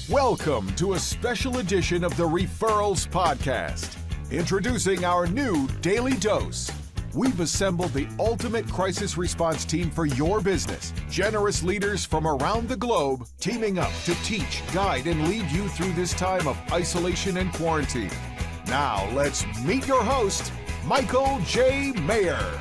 Welcome to a special edition of the Referrals podcast. Introducing our new Daily Dose. We've assembled the ultimate crisis response team for your business. Generous leaders from around the globe teaming up to teach, guide, and lead you through this time of isolation and quarantine. Now let's meet your host, Michael J. Maher.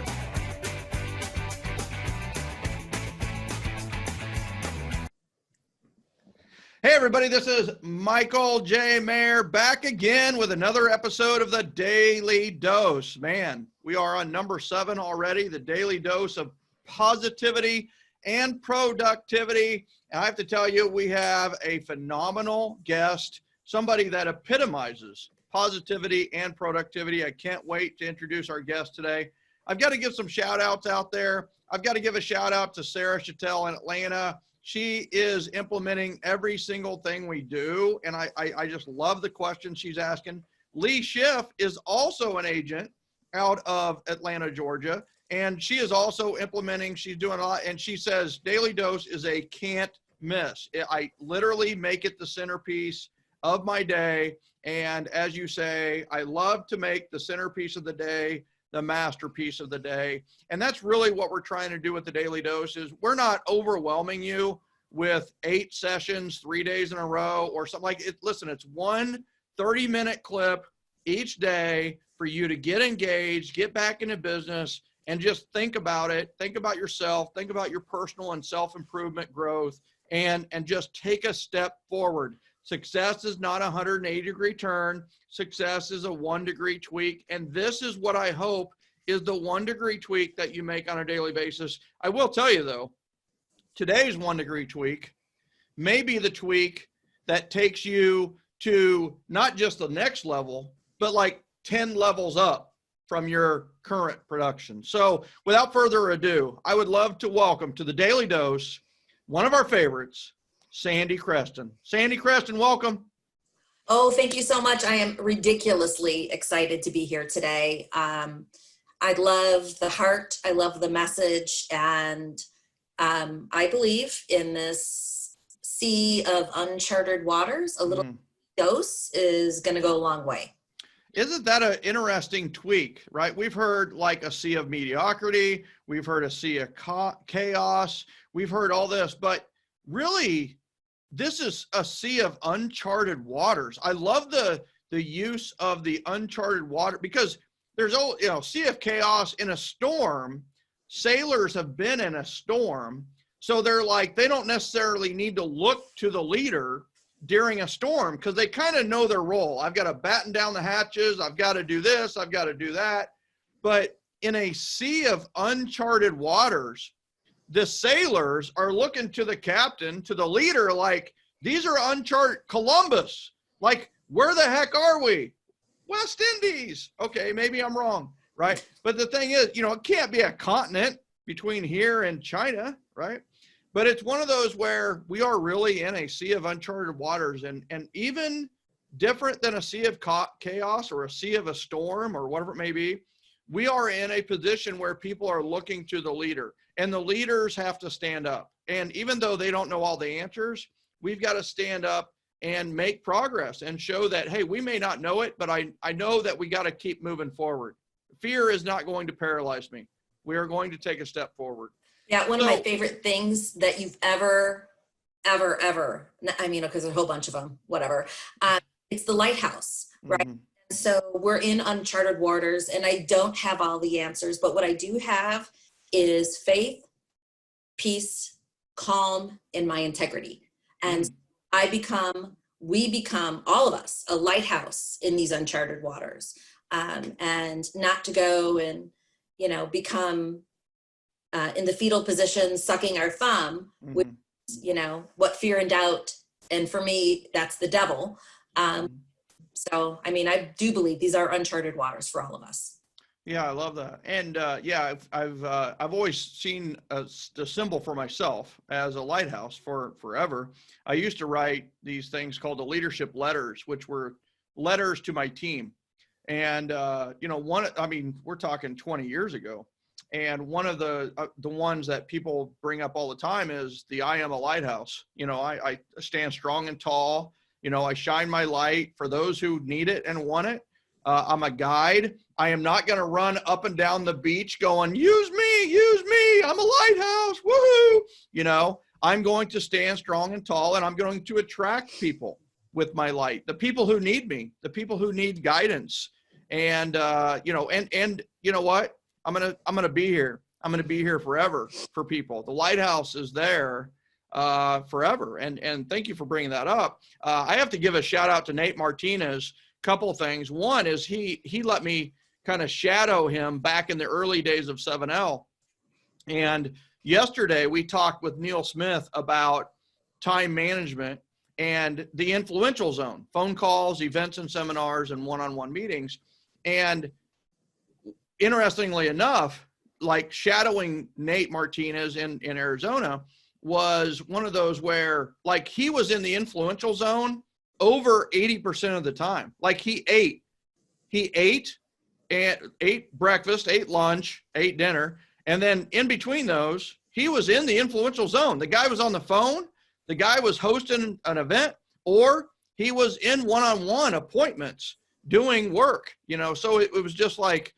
Hey everybody, this is Michael J. Maher back again with another episode of the Daily Dose. Man, we are on number 7 already, the Daily Dose of positivity and productivity. And I have to tell you, we have a phenomenal guest, somebody that epitomizes positivity and productivity. I can't wait to introduce our guest today. I've got to give some shout outs out there. I've got to give a shout out to Sarah Chatel in Atlanta. She is implementing every single thing we do, and I just love the questions she's asking. Lee Schiff is also an agent out of Atlanta, Georgia, and she is also implementing. She's doing a lot, and she says Daily Dose is a can't miss. I literally make it the centerpiece of my day, and as you say, I love to make the centerpiece of the day the masterpiece of the day. And that's really what we're trying to do with the Daily Dose is we're not overwhelming you with 8 sessions, 3 days in a row or something like it. Listen, it's one 30-minute clip each day for you to get engaged, get back into business, and just think about it. Think about yourself, think about your personal and self-improvement growth, and just take a step forward. Success is not a 180-degree turn. Success is a 1-degree tweak. And this is what I hope is the 1-degree tweak that you make on a daily basis. I will tell you, though, today's 1-degree tweak may be the tweak that takes you to not just the next level, but like 10 levels up from your current production. So without further ado, I would love to welcome to the Daily Dose one of our favorites, Sandy Krestan. Sandy Krestan, welcome. Oh, thank you so much. I am ridiculously excited to be here today. I love the heart. I love the message. And I believe in this sea of uncharted waters, a little dose is going to go a long way. Isn't that an interesting tweak, right? We've heard like a sea of mediocrity. We've heard a sea of chaos. We've heard all this, but really, this is a sea of uncharted waters. I love the use of the uncharted water because there's sea of chaos in a storm. Sailors have been in a storm, so they're like they don't necessarily need to look to the leader during a storm because they kind of know their role. I've got to batten down the hatches. I've got to do this. I've got to do that. But in a sea of uncharted waters, the sailors are looking to the captain, to the leader, like, these are uncharted. Columbus, like, where the heck are we? West Indies. Okay, maybe I'm wrong, right? But the thing is, it can't be a continent between here and China, right? But it's one of those where we are really in a sea of uncharted waters, and even different than a sea of chaos or a sea of a storm or whatever it may be, we are in a position where people are looking to the leader. And the leaders have to stand up. And even though they don't know all the answers, we've got to stand up and make progress and show that, hey, we may not know it, but I know that we got to keep moving forward. Fear is not going to paralyze me. We are going to take a step forward. Yeah, one of my favorite things that you've ever, I mean, because there's a whole bunch of them, whatever. It's the lighthouse, right? Mm-hmm. So we're in uncharted waters, and I don't have all the answers, but what I do have is faith, peace, calm, and my integrity. And we become, all of us, a lighthouse in these uncharted waters. And not to go and, become in the fetal position, sucking our thumb, with, what fear and doubt. And for me, that's the devil. So, I mean, I do believe these are uncharted waters for all of us. Yeah, I love that. And I've always seen the symbol for myself as a lighthouse for forever. I used to write these things called the leadership letters, which were letters to my team. And, we're talking 20 years ago. And one of the ones that people bring up all the time is the I am a lighthouse. You know, I stand strong and tall. You know, I shine my light for those who need it and want it. I'm a guide. I am not going to run up and down the beach going, use me. I'm a lighthouse. Woohoo. You know, I'm going to stand strong and tall, and I'm going to attract people with my light, the people who need me, the people who need guidance. And, you know, and you know what? I'm going to be here. I'm going to be here forever for people. The lighthouse is there forever. And thank you for bringing that up. I have to give a shout out to Nate Martinez. Couple of things. One is he let me kind of shadow him back in the early days of 7L. And yesterday we talked with Neil Smith about time management and the influential zone, phone calls, events and seminars, and one-on-one meetings. And interestingly enough, like shadowing Nate Martinez in Arizona was one of those where like he was in the influential zone over 80% of the time. Like he ate breakfast, ate lunch, ate dinner. And then in between those, he was in the influential zone. The guy was on the phone. The guy was hosting an event, or he was in one-on-one appointments doing work, you know? So it was just like,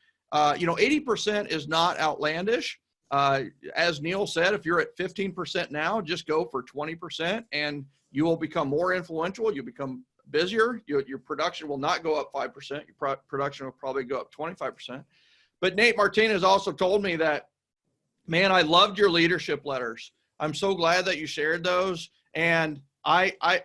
you know, 80% is not outlandish. As Neil said, if you're at 15% now, just go for 20% and you will become more influential. You'll become busier. Your production will not go up 5%. Your production will probably go up 25%. But Nate Martinez also told me that, man, I loved your leadership letters. I'm so glad that you shared those. And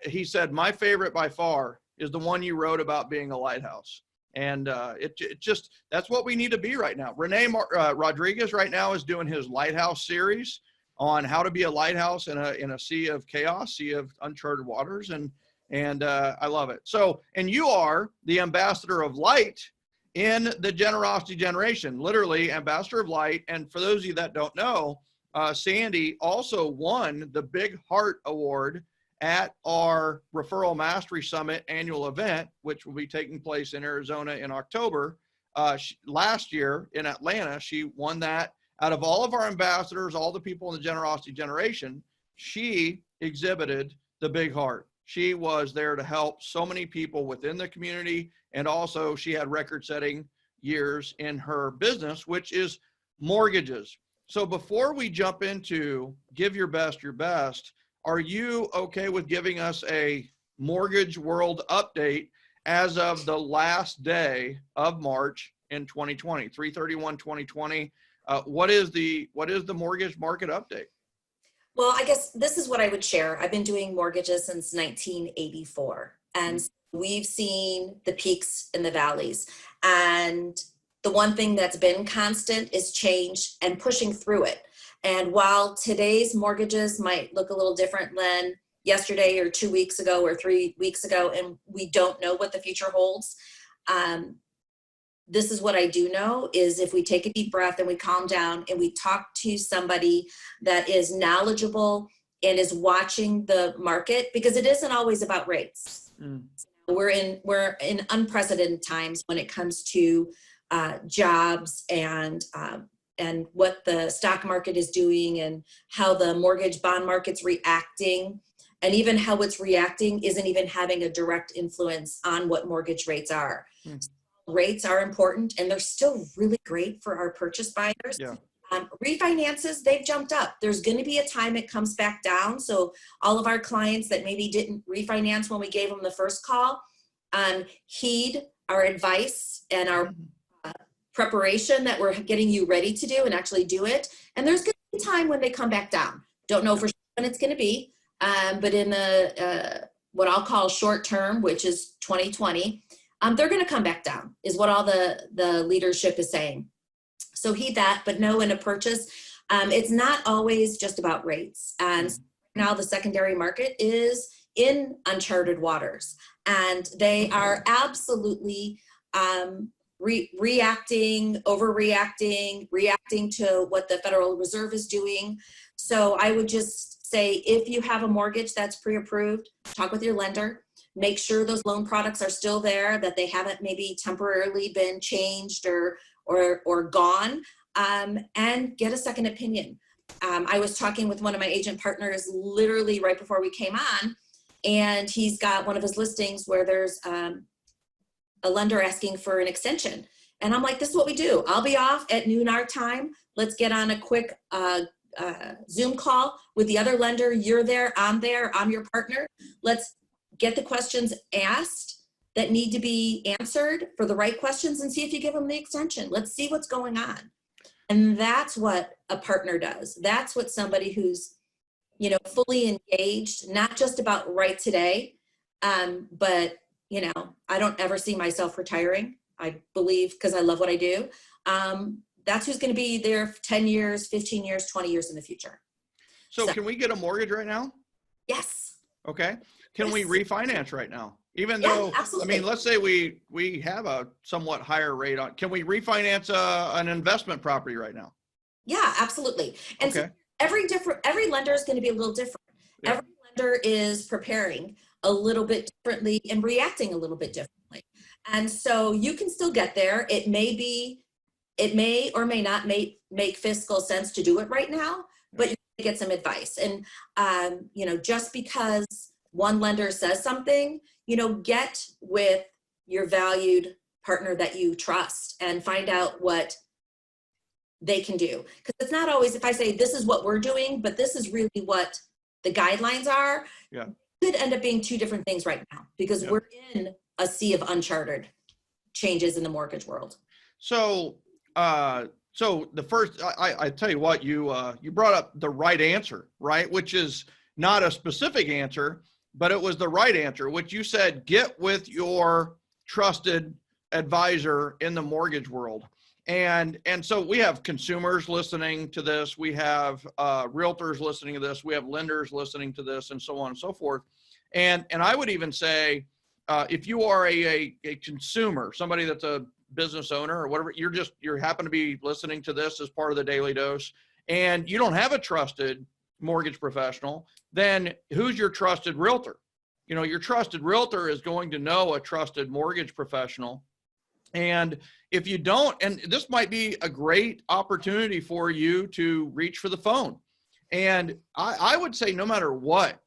he said, my favorite by far is the one you wrote about being a lighthouse. And it just, that's what we need to be right now. Renee Rodriguez right now is doing his Lighthouse series on how to be a lighthouse in a sea of chaos, sea of uncharted waters. And I love it. So, and you are the ambassador of light in the generosity generation, literally ambassador of light. And for those of you that don't know, Sandy also won the Big Heart Award at our Referral Mastery Summit annual event, which will be taking place in Arizona in October. Last year in Atlanta, she won that. Out of all of our ambassadors, all the people in the generosity generation, she exhibited the big heart. She was there to help so many people within the community. And also she had record-setting years in her business, which is mortgages. So before we jump into give your best, are you okay with giving us a mortgage world update as of the last day of March in 2020, 3/31/2020? What is the mortgage market update? Well, I guess this is what I would share. I've been doing mortgages since 1984, and we've seen the peaks and the valleys. And the one thing that's been constant is change and pushing through it. And while today's mortgages might look a little different than yesterday or 2 weeks ago or 3 weeks ago, and we don't know what the future holds, this is what I do know is if we take a deep breath and we calm down and we talk to somebody that is knowledgeable and is watching the market, because it isn't always about rates. We're in unprecedented times when it comes to jobs and what the stock market is doing and how the mortgage bond market's reacting, and even how it's reacting isn't even having a direct influence on what mortgage rates are. Rates are important, and they're still really great for our purchase buyers. Yeah. Refinances, they've jumped up. There's going to be a time it comes back down. So all of our clients that maybe didn't refinance when we gave them the first call, heed our advice and our preparation that we're getting you ready to do and actually do it. And there's going to be a time when they come back down. Don't know for sure when it's going to be, but in the what I'll call short term, which is 2020, they're going to come back down is what all the leadership is saying. So heed that, but know in a purchase, it's not always just about rates. And now the secondary market is in uncharted waters, and they are absolutely reacting, overreacting, reacting to what the Federal Reserve is doing. So I would just say, if you have a mortgage that's pre-approved, talk with your lender. Make sure those loan products are still there, that they haven't maybe temporarily been changed or gone. and get a second opinion. I was talking with one of my agent partners literally right before we came on, and he's got one of his listings where there's a lender asking for an extension. And I'm like, this is what we do. I'll be off at noon our time. Let's get on a quick Zoom call with the other lender. You're there, I'm your partner. Let's get the questions asked that need to be answered for the right questions and see if you give them the extension. Let's see what's going on. And that's what a partner does. That's what somebody who's, fully engaged, not just about right today, but, I don't ever see myself retiring. I believe, because I love what I do. That's who's going to be there for 10 years, 15 years, 20 years in the future. So can we get a mortgage right now? Yes. Okay. Can we refinance right now? Even Yeah, though, absolutely. let's say we have a somewhat higher rate on, can we refinance an investment property right now? Yeah, absolutely. And okay. So every lender is going to be a little different. Yeah. Every lender is preparing a little bit differently and reacting a little bit differently. And so you can still get there. It may or may not make fiscal sense to do it right now, but you can get some advice. And, just because one lender says something, get with your valued partner that you trust and find out what they can do. Because it's not always, if I say, this is what we're doing, but this is really what the guidelines are. Yeah. It could end up being two different things right now because we're in a sea of uncharted changes in the mortgage world. So the first, I tell you what, you brought up the right answer, right? Which is not a specific answer, but it was the right answer, which you said, get with your trusted advisor in the mortgage world. And so we have consumers listening to this. We have realtors listening to this. We have lenders listening to this, and so on and so forth. And I would even say, if you are a consumer, somebody that's a business owner or whatever, you happen to be listening to this as part of the Daily Dose, and you don't have a trusted mortgage professional, then who's your trusted realtor? Your trusted realtor is going to know a trusted mortgage professional. And if you don't, and this might be a great opportunity for you to reach for the phone. And I would say no matter what,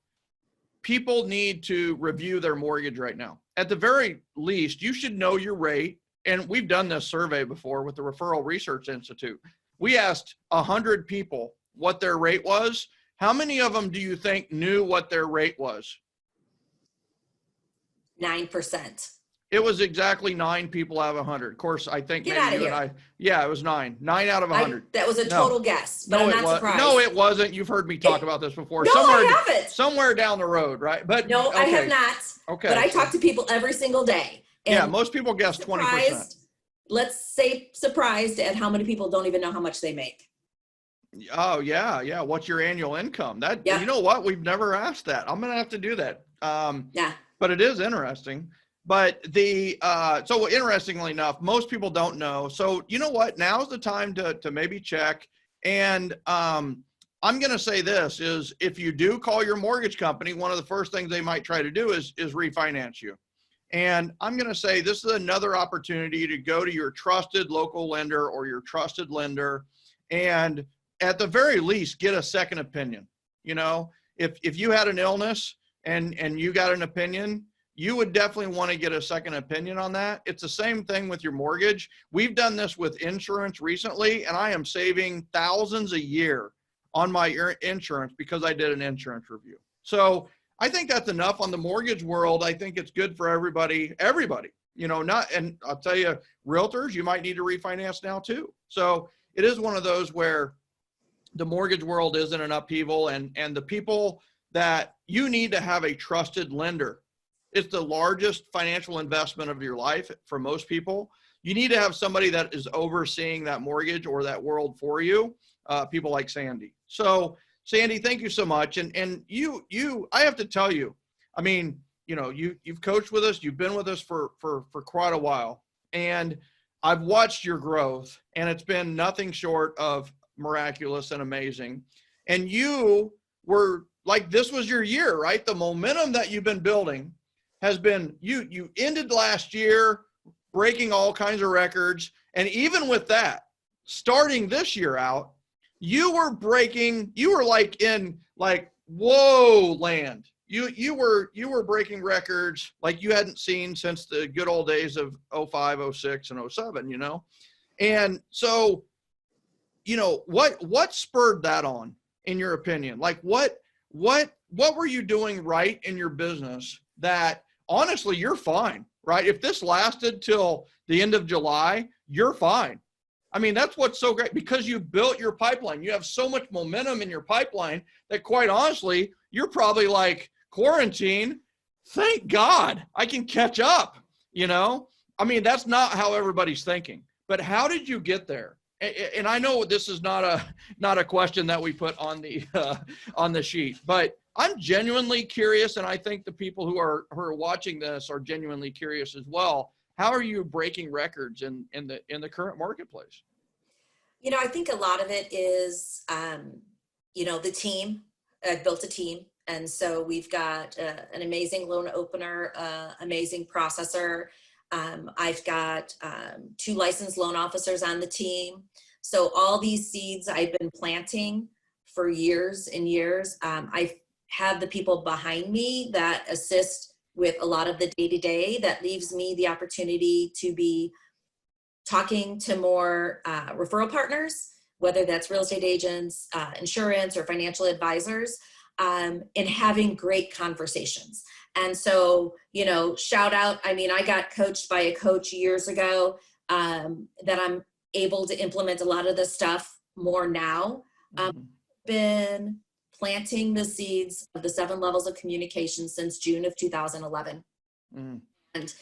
people need to review their mortgage right now. At the very least, you should know your rate. And we've done this survey before with the Referral Research Institute. We asked 100 people what their rate was. How many of them do you think knew what their rate was? 9%. It was exactly 9 people out of 100. Of course, I think Get maybe you and it was 9 out of 100. That was a total guess, but I'm not surprised. No, it wasn't. You've heard me talk about this before. No, I haven't. Somewhere down the road, right? But no, okay. I have not. Okay. But I talk to people every single day. And most people guess 20%. Let's say surprised at how many people don't even know how much they make. Oh, yeah. What's your annual income? You know what? We've never asked that. I'm going to have to do that. But it is interesting. But so interestingly enough, most people don't know. So you know what? Now's the time to maybe check. And I'm going to say this is if you do call your mortgage company, one of the first things they might try to do is refinance you. And I'm going to say this is another opportunity to go to your trusted local lender or your trusted lender and at the very least get a second opinion. If you had an illness and you got an opinion, you would definitely want to get a second opinion on that. It's the same thing with your mortgage. We've done this with insurance recently, and I am saving thousands a year on my insurance because I did an insurance review. So I think that's enough on the mortgage world. I think it's good for everybody, and I'll tell you, realtors, you might need to refinance now too. So it is one of those where the mortgage world is in an upheaval and the people that you need to have a trusted lender. It's the largest financial investment of your life for most people. You need to have somebody that is overseeing that mortgage or that world for you, people like Sandy. So Sandy, thank you so much. And you, I have to tell you, I mean, you've coached with us, you've been with us for quite a while, and I've watched your growth, and it's been nothing short of miraculous and amazing. And you were like, this was your year, right? The momentum that you've been building has been, you ended last year breaking all kinds of records. And even with that, starting this year out, you were like in like, whoa land. You were breaking records like you hadn't seen since the good old days of 05, 06, and 07, you know? And so, you know, what spurred that on, in your opinion? Like what were you doing right in your business that honestly you're fine, right? If this lasted till the end of July, you're fine. I mean, that's what's so great, because you built your pipeline. You have so much momentum in your pipeline that quite honestly, you're probably like, quarantine, thank God I can catch up, you know? I mean, that's not how everybody's thinking, but how did you get there? And I know this is not a question that we put on the sheet, but I'm genuinely curious, and I think the people who are watching this are genuinely curious as well. How are you breaking records in the current marketplace? You know, I think a lot of it is, you know, the team. I've built a team, and so we've got an amazing loan opener, amazing processor. I've got 2 licensed loan officers on the team. So all these seeds I've been planting for years and years. I have the people behind me that assist with a lot of the day-to-day. That leaves me the opportunity to be talking to more referral partners, whether that's real estate agents, insurance, or financial advisors, and having great conversations. And so, you know, shout out, I mean, I got coached by a coach years ago that I'm able to implement a lot of this stuff more now. Been planting the seeds of the 7 levels of communication since June of 2011. And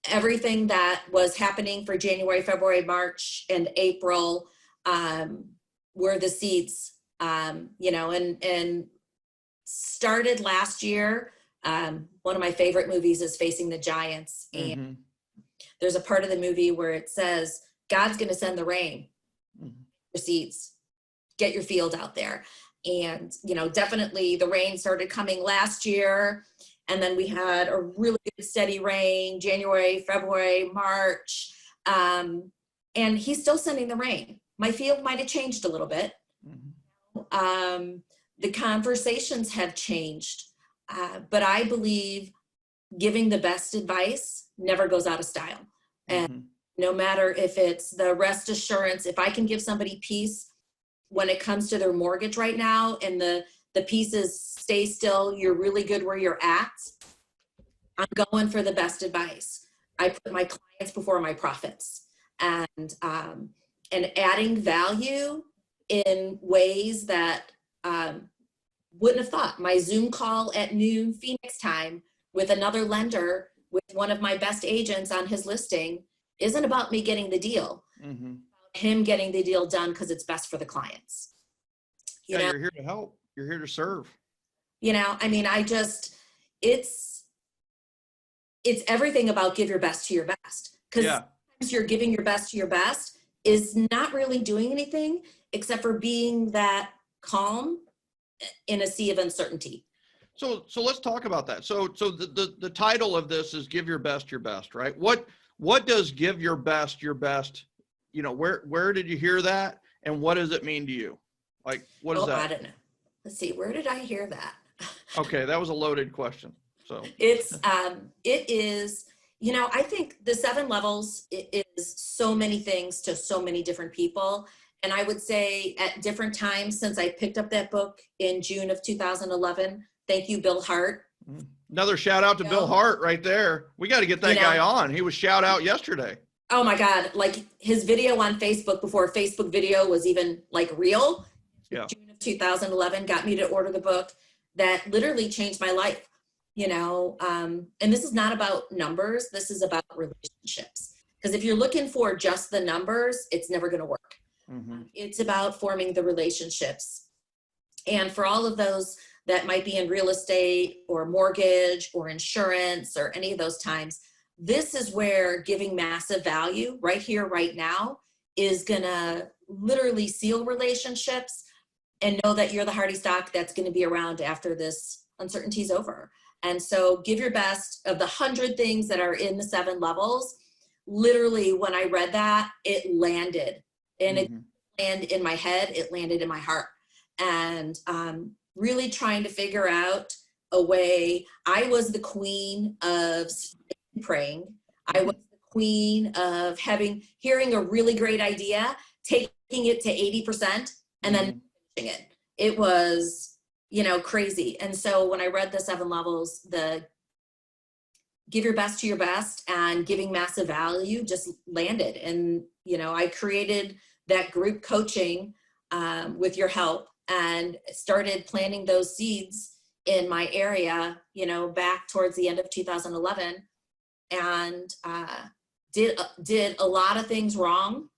everything that was happening for January, February, March, and April were the seeds, you know, and started last year. One of my favorite movies is Facing the Giants. And there's a part of the movie where it says, God's going to send the rain, your seeds, get your field out there. And, you know, definitely the rain started coming last year. And then we had a really good steady rain, January, February, March. And he's still sending the rain. My field might have changed a little bit. The conversations have changed. But I believe giving the best advice never goes out of style. And no matter if it's the rest assurance, if I can give somebody peace when it comes to their mortgage right now, and the piece is stay still, you're really good where you're at, I'm going for the best advice. I put my clients before my profits, and adding value in ways that wouldn't have thought. My Zoom call at noon Phoenix time with another lender with one of my best agents on his listing isn't about me getting the deal. Him getting the deal done because it's best for the clients. You know? You're here to help. You're here to serve. You know, I mean, it's everything about give your best to your best. Because sometimes you're giving your best to your best is not really doing anything except for being that calm in a sea of uncertainty. So let's talk about that. So the title of this is Give Your Best Your Best, right? What does give your best, you know, where did you hear that? And what does it mean to you? Like, what is that? I don't know. Let's see. Where did I hear that? Okay. That was a loaded question. So it is, you know, I think the 7 levels is so many things to so many different people. And I would say at different times since I picked up that book in June of 2011, thank you, Bill Hart. Another shout out to Bill Hart right there. We got to get that guy on. He was shout out yesterday. Oh my God. Like his video on Facebook before Facebook video was even like real. June of 2011 got me to order the book that literally changed my life, you know? And this is not about numbers. This is about relationships. Because if you're looking for just the numbers, it's never going to work. It's about forming the relationships. And for all of those that might be in real estate or mortgage or insurance or any of those times, this is where giving massive value right here, right now is going to literally seal relationships and know that you're the hardy stock that's going to be around after this uncertainty is over. And so give your best. Of the 100 things that are in the 7 levels, literally when I read that, it landed. and it landed in my head, it landed in my heart. And really trying to figure out a way. I was the queen of praying. I was the queen of hearing a really great idea, taking it to 80% and then finishing it. It was, crazy. And so when I read the 7 levels, the give your best to your best and giving massive value just landed. And, I created that group coaching with your help and started planting those seeds in my area, back towards the end of 2011, and did a lot of things wrong,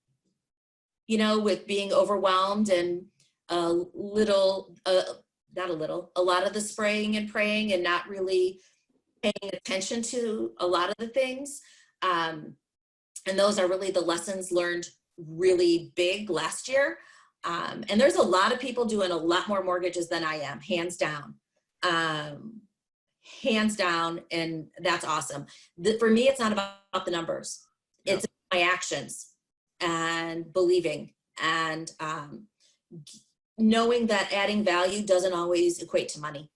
with being overwhelmed and a lot of the spraying and praying and not really paying attention to a lot of the things. And those are really the lessons learned really big last year. And there's a lot of people doing a lot more mortgages than I am, hands down. And that's awesome. For me, it's not about the numbers. Yeah. It's my actions and believing and knowing that adding value doesn't always equate to money.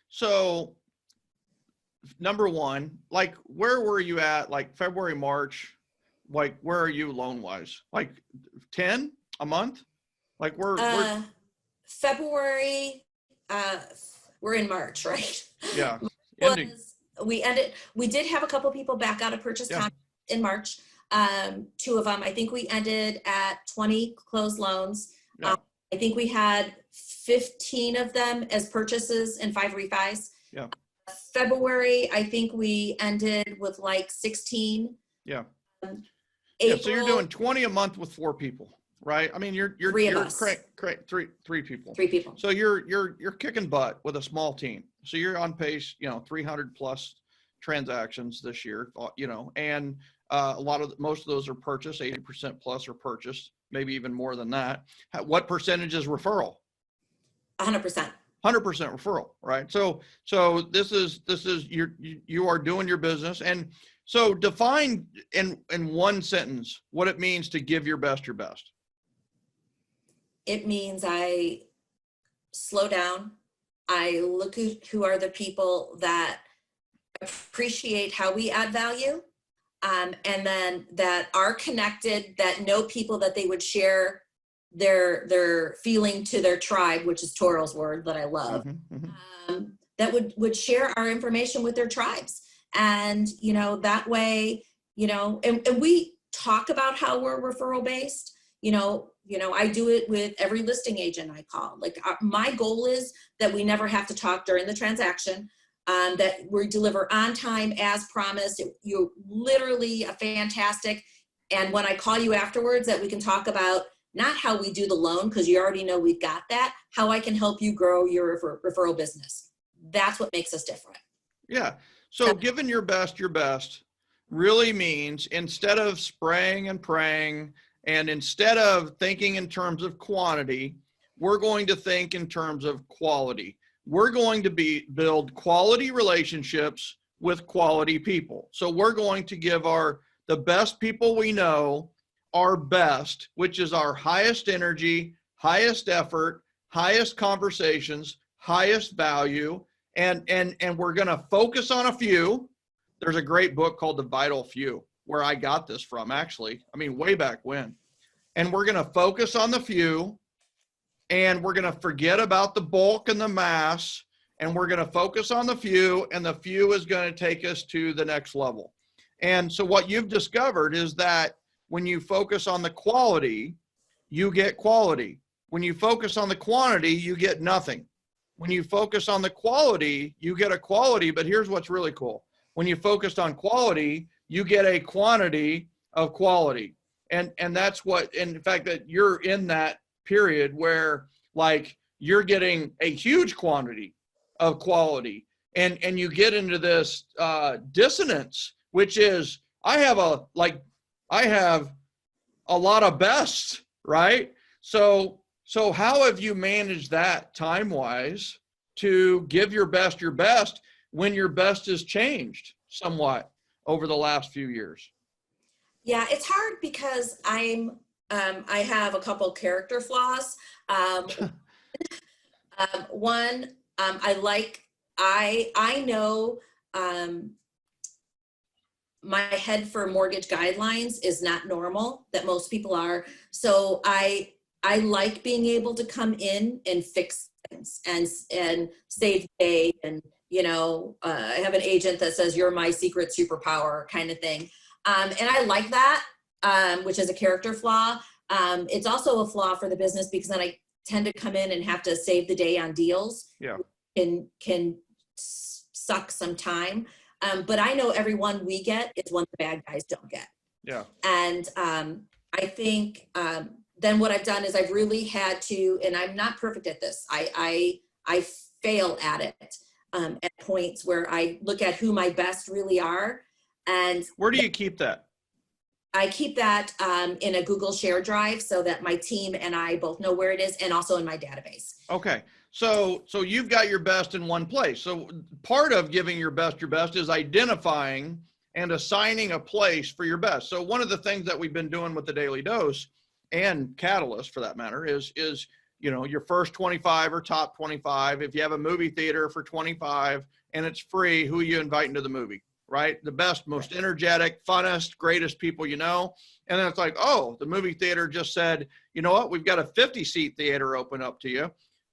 So number one, like where were you at like February, March? Like where are you loan wise? Like 10 a month? Like we're February, we're in March, right? Yeah. We did have a couple people back out of purchase contract in March. 2 of them, I think we ended at 20 closed loans. Yeah. I think we had 15 of them as purchases and 5 refis. Yeah. February, I think we ended with like 16. Yeah. April, so you're doing 20 a month with 4 people, right? I mean, you're 3 of us. Three people. 3 people. So you're kicking butt with a small team. So you're on pace, 300 plus transactions this year, and most of those are purchased, 80% plus are purchased, maybe even more than that. What percentage is referral? 100%. 100% referral, right? So this is you are doing your business. And so define in one sentence what it means to give your best. It means I slow down. I look at who are the people that appreciate how we add value, and then that are connected, that know people that they would share their feeling to their tribe, which is Toral's word that I love, that would share our information with their tribes. And, that way, and we talk about how we're referral based. I do it with every listing agent I call. Like my goal is that we never have to talk during the transaction, that we deliver on time as promised. You're literally a fantastic. And when I call you afterwards, that we can talk about not how we do the loan, because you already know we've got that, how I can help you grow your referral business. That's what makes us different. Yeah. So giving your best really means instead of spraying and praying, and instead of thinking in terms of quantity, we're going to think in terms of quality. We're going to build quality relationships with quality people. So we're going to give the best people we know our best, which is our highest energy, highest effort, highest conversations, highest value. And we're going to focus on a few. There's a great book called The Vital Few, where I got this from, actually. I mean, way back when. And we're going to focus on the few, and we're going to forget about the bulk and the mass, and we're going to focus on the few, and the few is going to take us to the next level. And so what you've discovered is that when you focus on the quality, you get quality. When you focus on the quantity, you get nothing. When you focus on the quality, you get a quality, but here's what's really cool. When you focused on quality, you get a quantity of quality. And that's what, in fact, that you're in that period where like you're getting a huge quantity of quality, and you get into this dissonance, which is I have a lot of bests, right? So how have you managed that time-wise to give your best when your best has changed somewhat over the last few years? Yeah, it's hard because I'm I have a couple character flaws. One, I know my head for mortgage guidelines is not normal, that most people are. So I like being able to come in and fix things and save the day. And, I have an agent that says, you're my secret superpower kind of thing. And I like that, which is a character flaw. It's also a flaw for the business because then I tend to come in and have to save the day on deals. Yeah. Can suck some time. But I know every one we get is one the bad guys don't get. Yeah. And I think then what I've done is I've really had to, and I'm not perfect at this. I fail at it at points where I look at who my best really are. And where do you keep that? I keep that in a Google Share Drive so that my team and I both know where it is, and also in my database. Okay. So you've got your best in one place. So part of giving your best is identifying and assigning a place for your best. So one of the things that we've been doing with the Daily Dose and Catalyst for that matter is your first 25 or top 25. If you have a movie theater for 25 and it's free, who are you inviting to the movie? Right? The best, most energetic, funnest, greatest people you know. And then it's like, oh, the movie theater just said, you know what? We've got a 50-seat theater open up to you.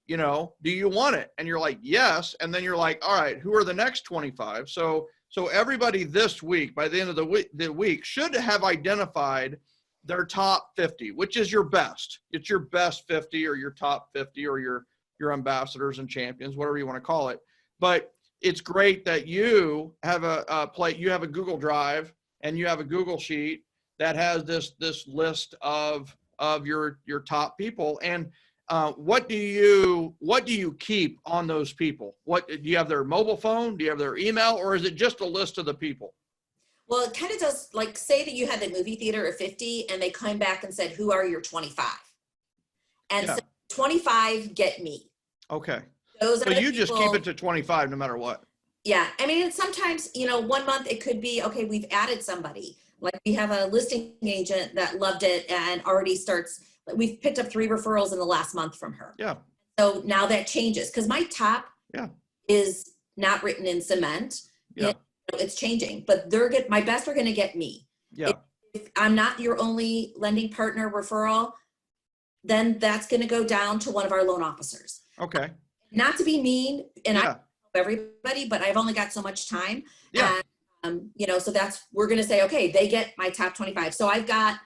Do you want it? And you're like, yes. And then you're like, all right, who are the next 25? So everybody this week, by the end of the week, should have identified their top 50, which is your best. It's your best 50 or your top 50 or your ambassadors and champions, whatever you want to call it. But it's great that you have you have a Google Drive and you have a Google Sheet that has this list of your top people. And what do you keep on those people? What do you have, their mobile phone? Do you have their email, or is it just a list of the people? Well, it kind of does, like, say that you had the movie theater at 50 and they come back and said, who are your 25? And so 25 get me. Okay. Those so are you people, just keep it to 25 no matter what. Yeah. I mean, sometimes, 1 month it could be, okay, we've added somebody. Like we have a listing agent that loved it and already we've picked up 3 referrals in the last month from her. Yeah. So now that changes because my top is not written in cement. Yeah. It's changing, but my best are going to get me. Yeah. If I'm not your only lending partner referral, then that's going to go down to one of our loan officers. Okay. Not to be mean, and I help everybody, but I've only got so much time. Yeah. And, so we're going to say, okay, they get my top 25. So I've got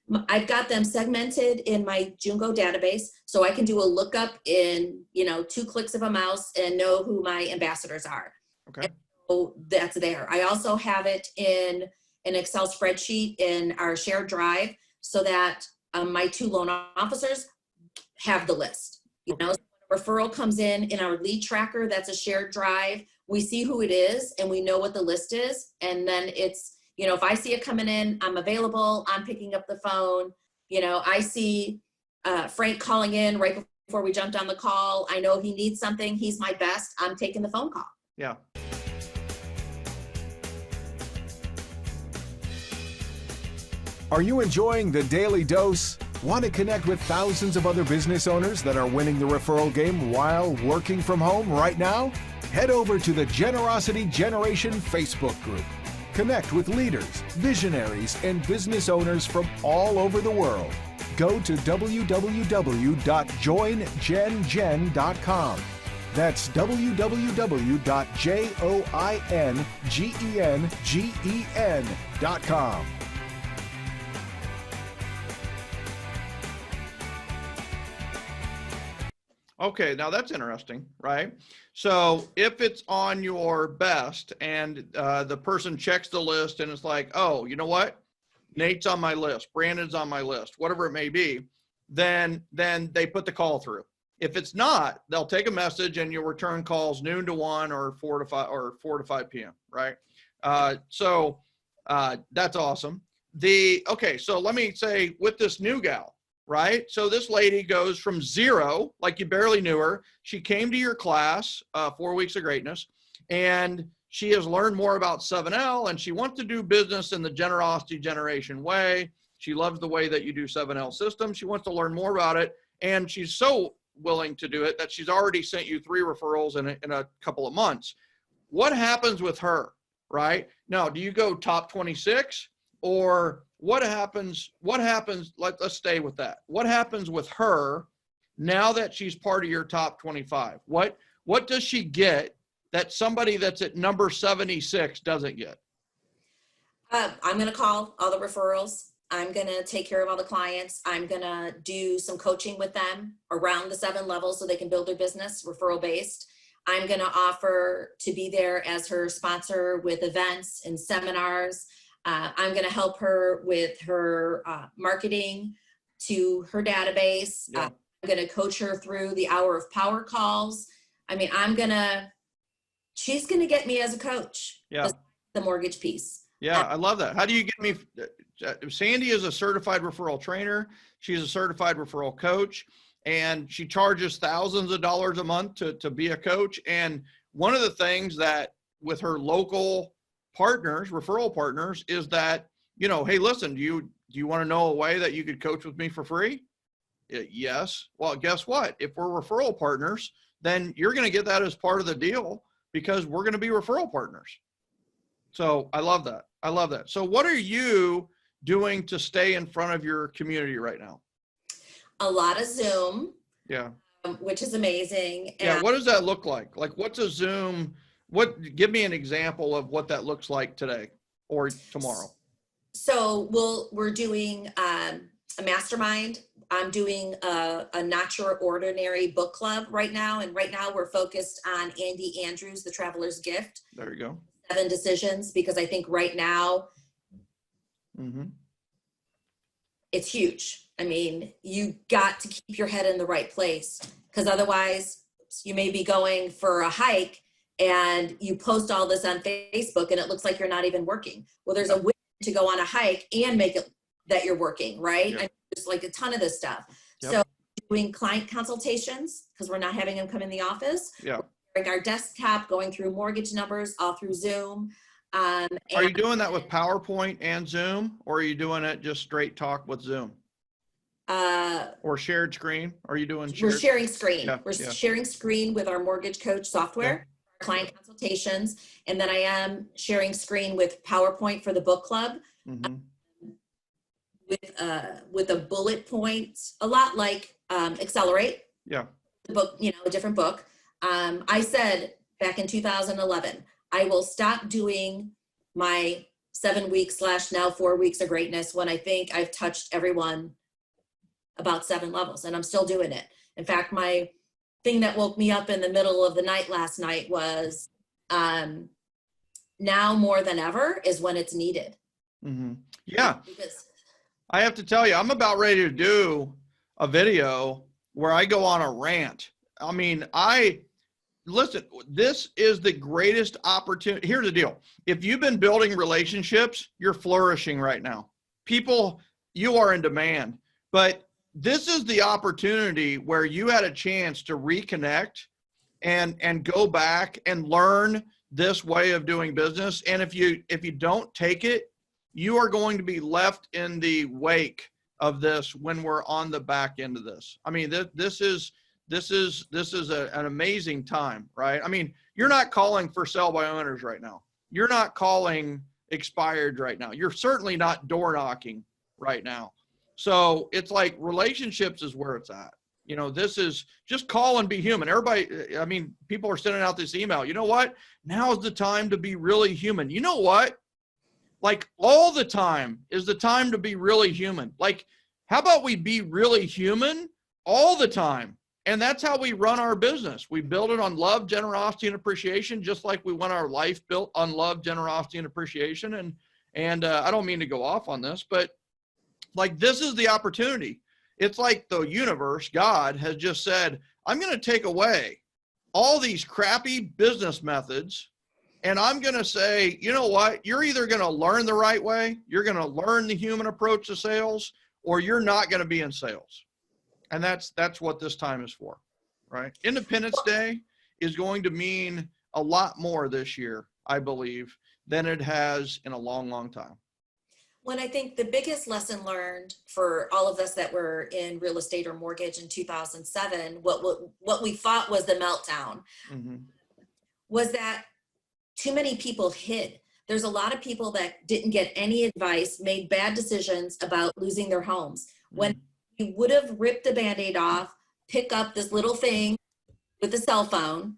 them segmented in my Jungo database, so I can do a lookup in 2 clicks of a mouse and know who my ambassadors are. Okay. So that's there. I also have it in an Excel spreadsheet in our shared drive so that my 2 loan officers have the list. So when a referral comes in our lead tracker, that's a shared drive. We see who it is and we know what the list is. And then it's, if I see it coming in, I'm available, I'm picking up the phone. I see Frank calling in right before we jumped on the call. I know he needs something. He's my best. I'm taking the phone call. Yeah. Are you enjoying the Daily Dose? Want to connect with thousands of other business owners that are winning the referral game while working from home right now? Head over to the Generosity Generation Facebook group. Connect with leaders, visionaries, and business owners from all over the world. Go to www.joingengen.com. That's www.joingengen.com. Okay, now that's interesting, right? So if it's on your best and the person checks the list and it's like, oh, you know what? Nate's on my list, Brandon's on my list, whatever it may be, then they put the call through. If it's not, they'll take a message and you'll return calls noon to 1 or 4 to 5 p.m., right? So that's awesome. Okay, so let me say with this new gal, right? So this lady goes from 0, like you barely knew her. She came to your class, 4 Weeks of Greatness, and she has learned more about 7L, and she wants to do business in the generosity generation way. She loves the way that you do 7L systems. She wants to learn more about it. And she's so willing to do it that she's already sent you 3 referrals in a couple of months. What happens with her, right? Now, do you go top 26 or what happens? Let's stay with that. What happens with her now that she's part of your top 25? What does she get that somebody that's at number 76 doesn't get? I'm going to call all the referrals. I'm going to take care of all the clients. I'm going to do some coaching with them around the 7 levels so they can build their business referral based. I'm going to offer to be there as her sponsor with events and seminars. I'm going to help her with her marketing to her database. Yeah. I'm going to coach her through the hour of power calls. I mean, she's going to get me as a coach. Yeah. The mortgage piece. Yeah, I love that. How do you get me? Sandy is a certified referral trainer. She's a certified referral coach, and she charges thousands of dollars a month to be a coach. And one of the things that with her local partners, referral partners, is that, hey, listen, do you want to know a way that you could coach with me for free? Yes. Well, guess what? If we're referral partners, then you're going to get that as part of the deal because we're going to be referral partners. So I love that. I love that. So what are you doing to stay in front of your community right now? A lot of Zoom. Yeah. Which is amazing. Yeah. What does that look like? Like what's a Zoom? Give me an example of what that looks like today or tomorrow. So we're doing a mastermind. I'm doing a Not Your Ordinary book club right now. And right now we're focused on Andy Andrews, The Traveler's Gift. There you go. 7 decisions, because I think right now it's huge. I mean, you got to keep your head in the right place because otherwise you may be going for a hike and you post all this on Facebook and it looks like you're not even working. Well, there's a way to go on a hike and make it that you're working, right? Yep. I mean, there's like a ton of this stuff. Yep. So doing client consultations because we're not having them come in the office. Yeah. Our desktop, going through mortgage numbers all through Zoom. Are you doing that with PowerPoint and Zoom, or are you doing it just straight talk with Zoom? Or shared screen? Are you doing We're sharing screen. Yeah, We're yeah. sharing screen with our mortgage coach software, client consultations, and then I am sharing screen with PowerPoint for the book club. With a bullet point, a lot like Accelerate. Yeah. The book, a different book. I said back in 2011, I will stop doing my 7 weeks / now 4 weeks of greatness when I think I've touched everyone about 7 levels, and I'm still doing it. In fact, my thing that woke me up in the middle of the night last night was now more than ever is when it's needed. Yeah. Because I have to tell you, I'm about ready to do a video where I go on a rant. I mean, listen, this is the greatest opportunity. Here's the deal. If you've been building relationships, you're flourishing right now. People, you are in demand, but this is the opportunity where you had a chance to reconnect and go back and learn this way of doing business. And if you don't take it, you are going to be left in the wake of this when we're on the back end of this. I mean, this is an amazing time, right? I mean, you're not calling for sell by owners right now. You're not calling expired right now. You're certainly not door knocking right now. So it's like relationships is where it's at. This is just call and be human. Everybody, I mean, people are sending out this email. You know what? Now's the time to be really human. You know what? Like all the time is the time to be really human. Like, how about we be really human all the time? And that's how we run our business. We build it on love, generosity, and appreciation, just like we want our life built on love, generosity, and appreciation. And I don't mean to go off on this, but like this is the opportunity. It's like the universe, God, has just said, I'm going to take away all these crappy business methods, and I'm going to say, you know what? You're either going to learn the right way, you're going to learn the human approach to sales, or you're not going to be in sales. And that's what this time is for, right? Independence Day is going to mean a lot more this year, I believe, than it has in a long, long time. When I think the biggest lesson learned for all of us that were in real estate or mortgage in 2007, what we thought was the meltdown, was that too many people hid. There's a lot of people that didn't get any advice, made bad decisions about losing their homes. When you would have ripped the Band-Aid off, pick up this little thing with a cell phone,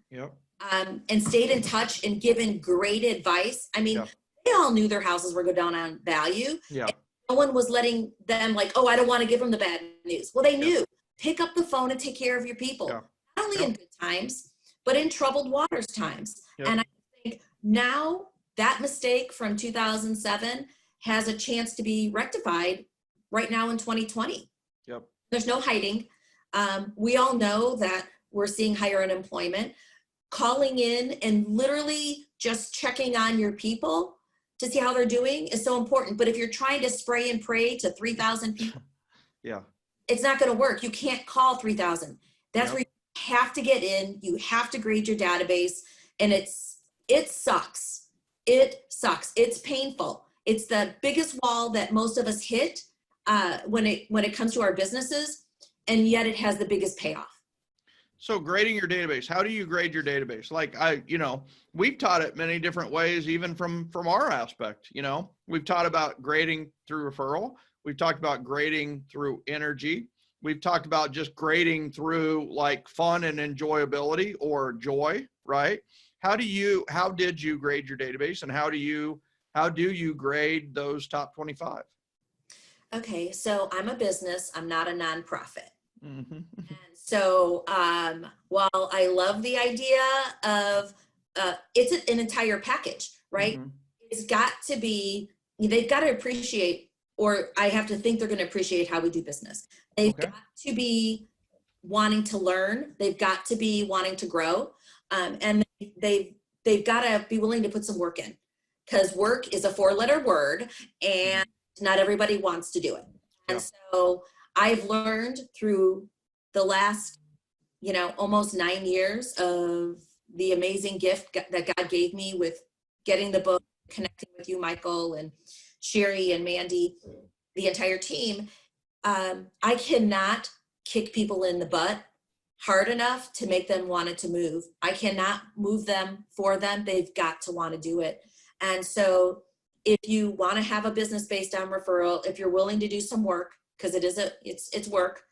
and stayed in touch and given great advice. I mean, they all knew their houses were going down on value. No one was letting them like, oh, I don't want to give them the bad news. Well, they knew. Pick up the phone and take care of your people. Not only in good times, but in troubled waters times. And I think now that mistake from 2007 has a chance to be rectified right now in 2020. There's no hiding. We all know that we're seeing higher unemployment. Calling in and literally just checking on your people to see how they're doing is so important. But if you're trying to spray and pray to 3,000 people, it's not going to work. You can't call 3,000. That's where you have to get in. You have to grade your database, and it sucks. It sucks. It's painful. It's the biggest wall that most of us hit when it comes to our businesses, and yet it has the biggest payoff. So grading your database, how do you grade your database? Like we've taught it many different ways, even from our aspect. We've taught about grading through referral. We've talked about grading through energy. We've talked about just grading through like fun and enjoyability or joy, right? How did you grade your database, and how do you grade those top 25? Okay, so I'm a business. I'm not a nonprofit. And so while I love the idea of it's an entire package, right? It's got to be, they've got to appreciate, or I have to think they're going to appreciate how we do business. They've got to be wanting to learn. They've got to be wanting to grow. And they've got to be willing to put some work in, because work is a 4-letter word and not everybody wants to do it. And so I've learned through the last, almost 9 years of the amazing gift that God gave me with getting the book, connecting with you, Michael, and Sherry and Mandy, the entire team. I cannot kick people in the butt hard enough to make them want it to move. I cannot move them for them. They've got to want to do it. And so if you want to have a business based on referral, if you're willing to do some work, because it's work,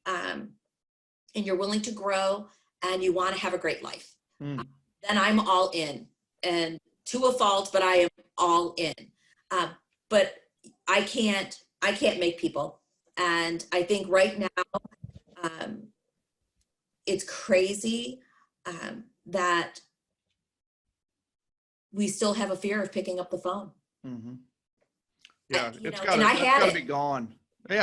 and you're willing to grow and you want to have a great life, then I'm all in, and to a fault, but I am all in. But I can't make people. And I think right now, it's crazy that we still have a fear of picking up the phone. It's got to be gone. I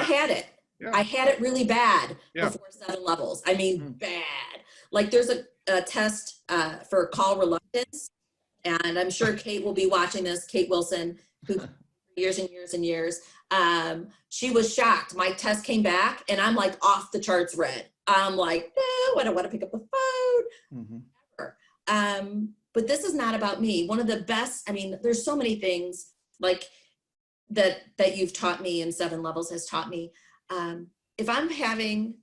had it. I had it really bad before 7 levels. I mean, bad. Like there's a test for call reluctance, and I'm sure Kate will be watching this. Kate Wilson, who years and years and years, she was shocked. My test came back, and I'm like off the charts red. I'm like, no, I don't want to pick up the phone. But this is not about me. One of the best, there's so many things like that you've taught me, and 7 levels has taught me. If I'm having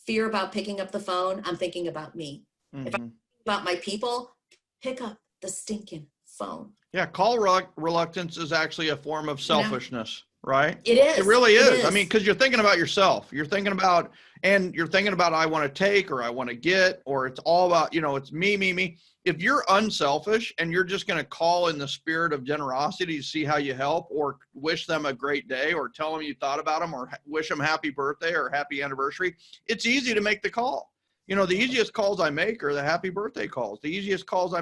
fear about picking up the phone, I'm thinking about me. If I'm thinking about my people, pick up the stinking phone. Yeah, call reluctance is actually a form of selfishness, right? It is. It really is. Because you're thinking about yourself. You're thinking about I want to take, or I want to get, or it's all about, it's me. If you're unselfish and you're just going to call in the spirit of generosity to see how you help, or wish them a great day, or tell them you thought about them, or wish them happy birthday or happy anniversary, it's easy to make the call. The easiest calls I make are the happy birthday calls. The easiest calls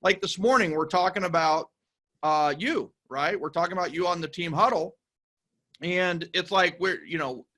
like this morning, we're talking about you, right? We're talking about you on the team huddle. And it's like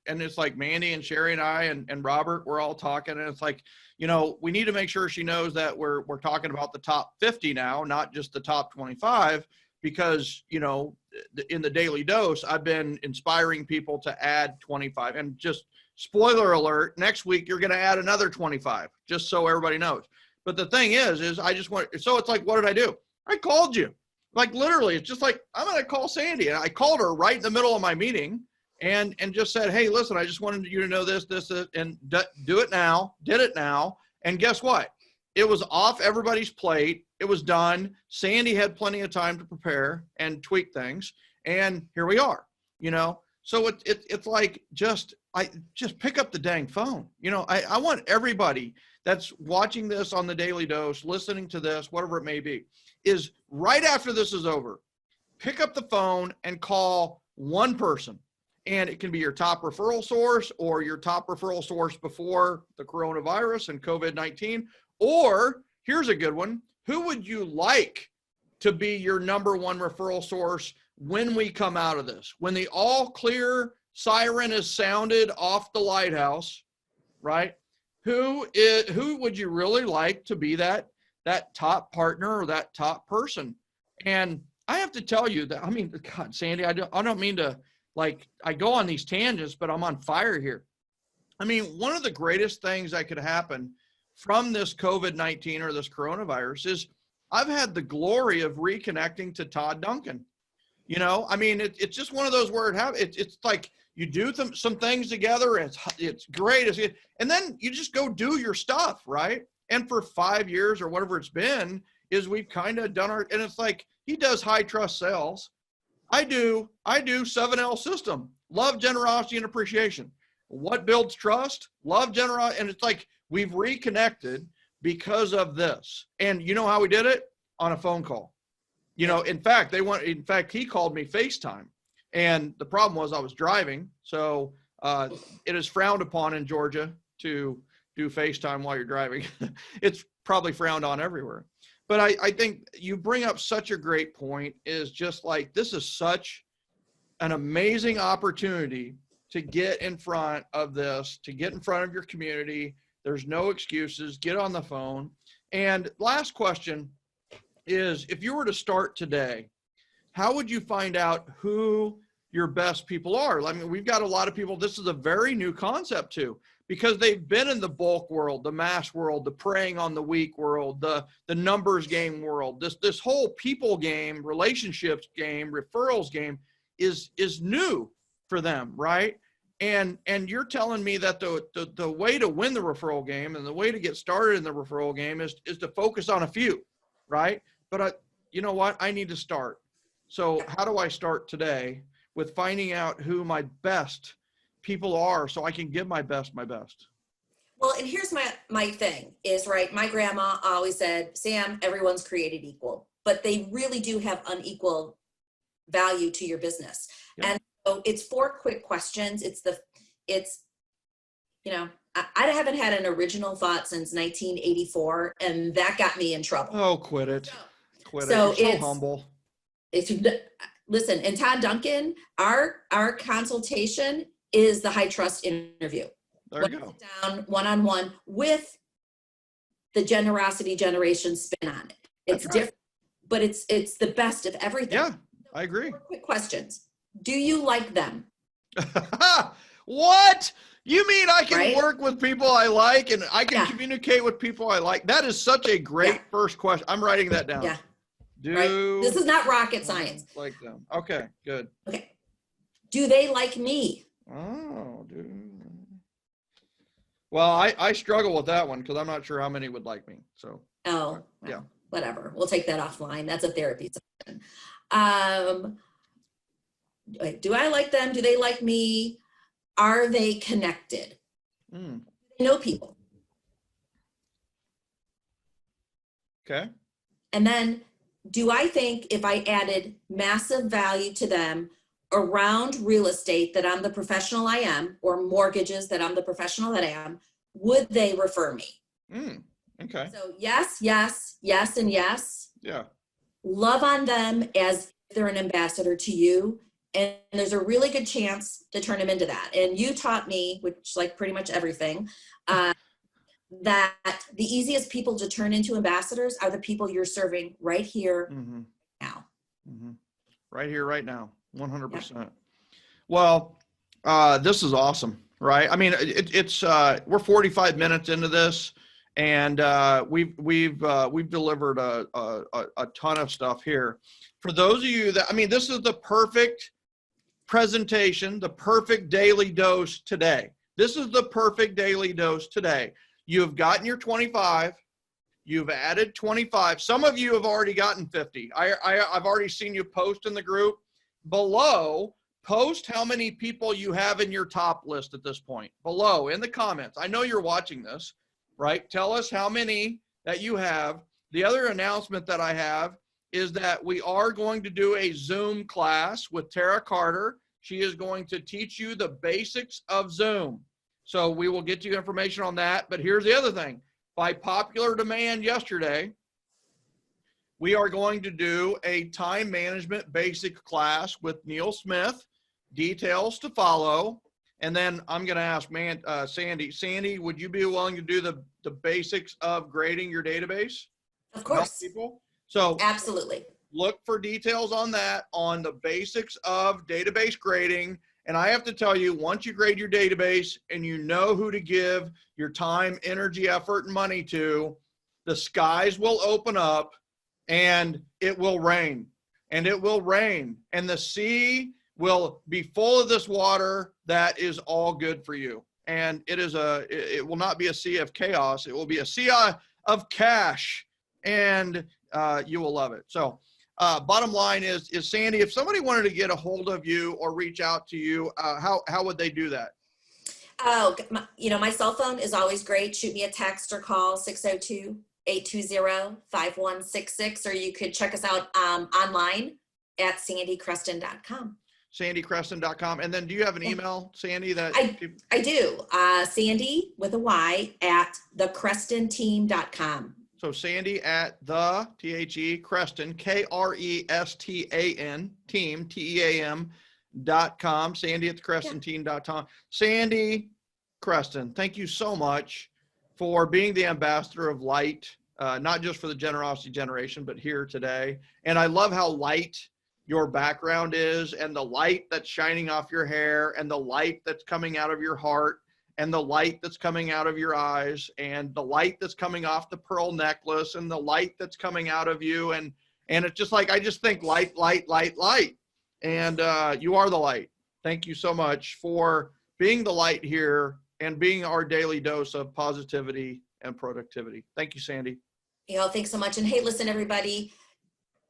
and it's like Mandy and Sherry and I and Robert, we're all talking, and it's like, we need to make sure she knows that we're talking about the top 50 now, not just the top 25, because, in the daily dose, I've been inspiring people to add 25, and just spoiler alert, next week, you're going to add another 25, just so everybody knows. But the thing is I just want, so it's like, what did I do? I called you. Like literally, it's just like, I'm going to call Sandy. And I called her right in the middle of my meeting and just said, hey, listen, I just wanted you to know this, and do it now. Did it now. And guess what? It was off everybody's plate. It was done. Sandy had plenty of time to prepare and tweak things. And here we are, So it's like, just pick up the dang phone. I want everybody that's watching this on the Daily Dose, listening to this, whatever it may be, is right after this is over, pick up the phone and call one person. And it can be your top referral source or your top referral source before the coronavirus and COVID-19. Or here's a good one. Who would you like to be your number one referral source when we come out of this? When the all clear siren is sounded off the lighthouse, right? Who would you really like to be that top partner or that top person? And I have to tell you that, God, Sandy, I don't mean to, I go on these tangents, but I'm on fire here. One of the greatest things that could happen from this COVID-19 or this coronavirus is I've had the glory of reconnecting to Todd Duncan. It's just one of those where it's like you do some things together. It's great. And then you just go do your stuff, right? And for 5 years or whatever it's been, is we've kind of done and it's like he does high trust sales. I do 7L system, love, generosity, and appreciation. What builds trust? Love, generosity. And it's like we've reconnected because of this. And you know how we did it? On a phone call. In fact, he called me FaceTime. And the problem was I was driving. So it is frowned upon in Georgia to do FaceTime while you're driving. It's probably frowned on everywhere. But I think you bring up such a great point, is just like, this is such an amazing opportunity to get in front of this, to get in front of your community. There's no excuses. Get on the phone. And last question is, if you were to start today, how would you find out who your best people are? We've got a lot of people. This is a very new concept too, because they've been in the bulk world, the mass world, the preying on the weak world, the numbers game world. This whole people game, relationships game, referrals game is new for them, right? And you're telling me that the way to win the referral game and the way to get started in the referral game is to focus on a few, right? But you know what? I need to start. So how do I start today with finding out who my best people are so I can give my best? Well, and here's my thing is, right, my grandma always said, Sam, everyone's created equal, but they really do have unequal value to your business. Yep. And so it's 4 quick questions. I haven't had an original thought since 1984, and that got me in trouble. Oh, quit it. You're so humble. Listen, and Todd Duncan, our consultation is the high trust interview. There you go. Sit down one-on-one with the generosity generation spin on it. It's different, but it's the best of everything. Yeah, I agree. 4 quick questions. Do you like them? What? You mean I can work with people I like and I can communicate with people I like? That is such a great first question. I'm writing that down. Yeah. This is not rocket science. Like them. Okay, good. Okay. Do they like me? Oh, dude. Well, I struggle with that one because I'm not sure how many would like me. So. Oh, well, whatever. We'll take that offline. That's a therapy session. Do I like them? Do they like me? Are they connected? Do they know people? Okay. And then, do I think if I added massive value to them around real estate that I'm the professional I am, or mortgages that I'm the professional that I am, would they refer me? Okay. So yes, yes, yes, and yes. Yeah. Love on them as if they're an ambassador to you. And there's a really good chance to turn them into that. And you taught me, which like pretty much everything, that the easiest people to turn into ambassadors are the people you're serving right here now. Right here, right now, 100%. Well, this is awesome, right? I mean, it's we're 45 minutes into this, And we've delivered a ton of stuff here. For those of you that, I mean, this is the perfect presentation, the perfect daily dose today. This is the perfect daily dose today. You've gotten your 25. You've added 25. Some of you have already gotten 50. I've already seen you post in the group. Below, post how many people you have in your top list at this point. Below, in the comments. I know you're watching this, right? Tell us how many that you have. The other announcement that I have is that we are going to do a Zoom class with Tara Carter. She is going to teach you the basics of Zoom. So we will get you information on that. But here's the other thing. By popular demand yesterday, we are going to do a time management basic class with Neil Smith. Details to follow. And then I'm going to ask Sandy. Sandy, would you be willing to do the basics of grading your database? Of course. People? So absolutely. Look for details on that, on the basics of database grading. And I have to tell you, once you grade your database and you know who to give your time, energy, effort, and money to, the skies will open up and it will rain. And it will rain. And the sea will be full of this water that is all good for you. And it will not be a sea of chaos. It will be a sea of cash, and you will love it. So bottom line is Sandy, if somebody wanted to get a hold of you or reach out to you, how would they do that? Oh, my cell phone is always great. Shoot me a text or call 602-820-5166, or you could check us out online at sandykrestan.com. sandykrestan.com. And then do you have an email, Sandy? That I do. Sandy with a Y at thekrestanteam.com. So Sandy at the Krestan, Krestan team, TEAM.com. Sandy at thekrestanteam.com. Sandy Krestan, thank you so much for being the ambassador of light, not just for the generosity generation, but here today. And I love how light your background is, and the light that's shining off your hair, and the light that's coming out of your heart, and the light that's coming out of your eyes, and the light that's coming off the pearl necklace, and the light that's coming out of you. And it's just like, I just think light, light, light, light. And you are the light. Thank you so much for being the light here and being our daily dose of positivity and productivity. Thank you, Sandy. Thanks so much. And hey, listen, everybody,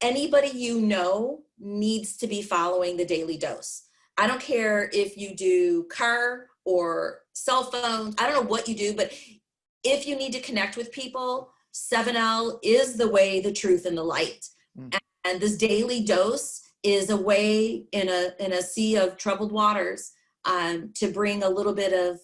anybody you know needs to be following the daily dose. I don't care if you do car or cell phone. I don't know what you do, but if you need to connect with people, 7L is the way, the truth, and the light. And this daily dose is a way in a sea of troubled waters to bring a little bit of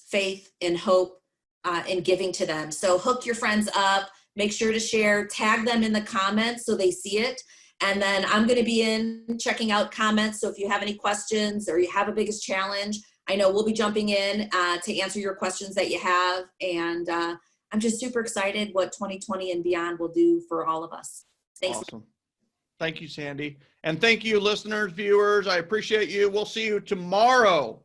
faith and hope and giving to them. So hook your friends up, make sure to share, tag them in the comments so they see it. And then I'm going to be checking out comments. So if you have any questions or you have a biggest challenge, I know we'll be jumping in to answer your questions that you have. And I'm just super excited what 2020 and beyond will do for all of us. Thanks. Awesome. Thank you, Sandy. And thank you, listeners, viewers. I appreciate you. We'll see you tomorrow.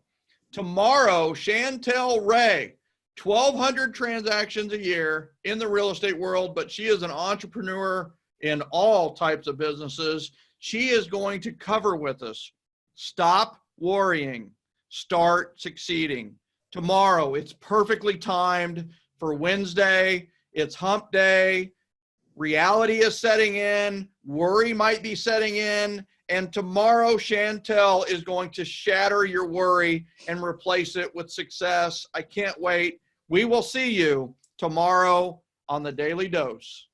Tomorrow, Chatel Ray, 1,200 transactions a year in the real estate world, but she is an entrepreneur in all types of businesses. She is going to cover with us, stop worrying, start succeeding. Tomorrow, it's perfectly timed for Wednesday. It's hump day. Reality is setting in. Worry might be setting in. And tomorrow, Chatel is going to shatter your worry and replace it with success. I can't wait. We will see you tomorrow on the Daily Dose.